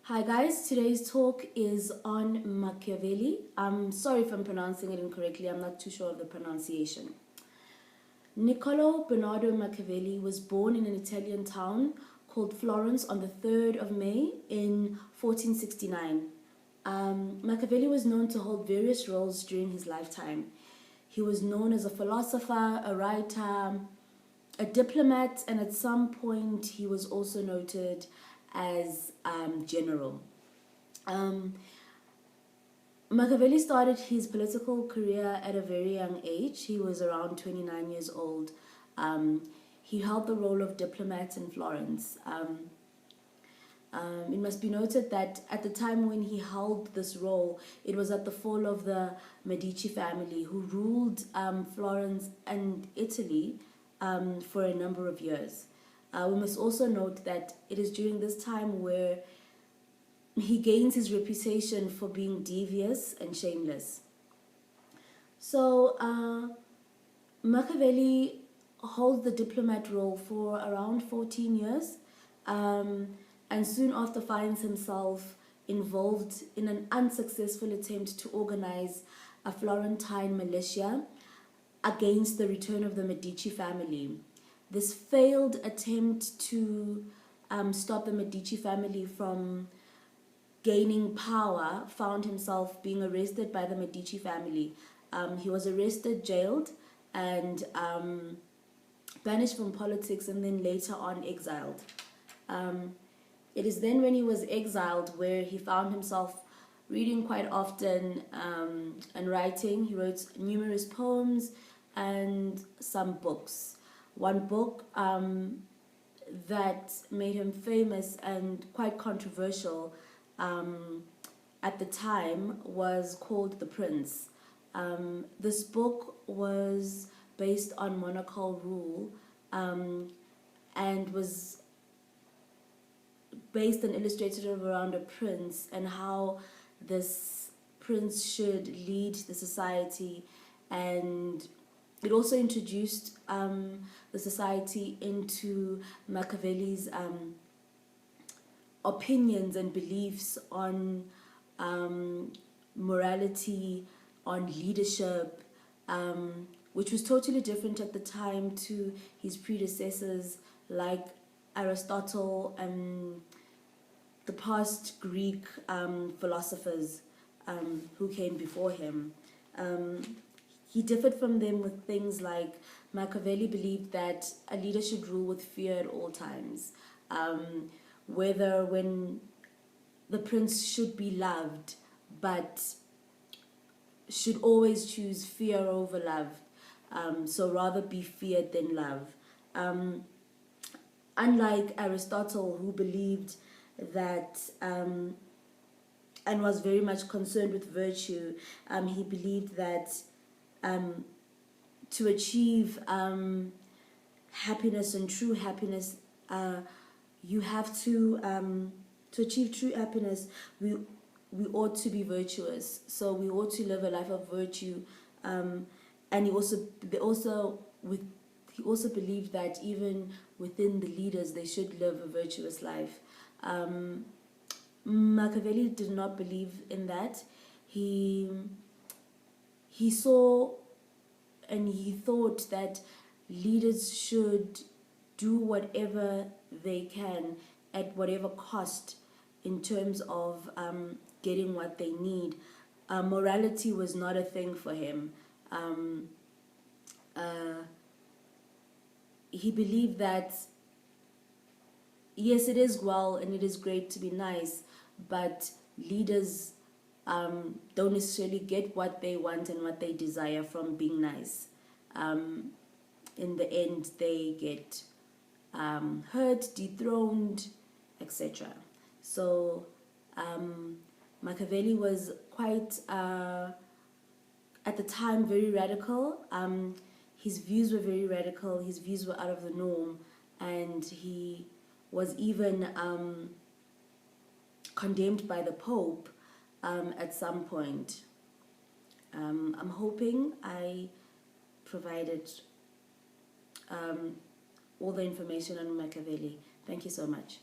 Hi guys, today's talk is on Machiavelli. I'm sorry if I'm pronouncing it incorrectly, I'm not too sure of the pronunciation. Niccolo Bernardo Machiavelli was born in an Italian town called Florence on the 3rd of May in 1469. Machiavelli was known to hold various roles during his lifetime. He was known as a philosopher, a writer, a diplomat, and at some point he was also noted as general. Machiavelli started his political career at a very young age. He was around 29 years old. He held the role of diplomat in Florence. It must be noted that at the time when he held this role, it was at the fall of the Medici family, who ruled Florence and Italy for a number of years. We must also note that it is during this time where he gains his reputation for being devious and shameless. So Machiavelli holds the diplomat role for around 14 years and soon after finds himself involved in an unsuccessful attempt to organize a Florentine militia against the return of the Medici family. This failed attempt to stop the Medici family from gaining power found himself being arrested by the Medici family. He was arrested, jailed, and banished from politics, and then later on exiled. It is then when he was exiled where he found himself reading quite often and writing. He wrote numerous poems and some books. One book that made him famous and quite controversial at the time was called The Prince. This book was based on monarchical rule and was based and illustrated around a prince and how this prince should lead the society, and it also introduced the society into Machiavelli's opinions and beliefs on morality, on leadership, which was totally different at the time to his predecessors like Aristotle and the past Greek philosophers who came before him. He differed from them with things like Machiavelli believed that a leader should rule with fear at all times. Whether when the prince should be loved, but should always choose fear over love. So rather be feared than love. Unlike Aristotle, who believed that and was very much concerned with virtue, he believed that to achieve happiness and true happiness, you have to achieve true happiness, we ought to be virtuous. So we ought to live a life of virtue. And he also believed that even within the leaders, they should live a virtuous life. Machiavelli did not believe in that. He saw and he thought that leaders should do whatever they can at whatever cost in terms of getting what they need. Morality was not a thing for him. He believed that yes, it is well and it is great to be nice, but leaders don't necessarily get what they want and what they desire from being nice. In the end, they get hurt, dethroned, etc. So Machiavelli was quite, at the time, very radical. His views were very radical. His views were out of the norm, and he was even condemned by the Pope at some point. I'm hoping I provided all the information on Machiavelli. Thank you so much.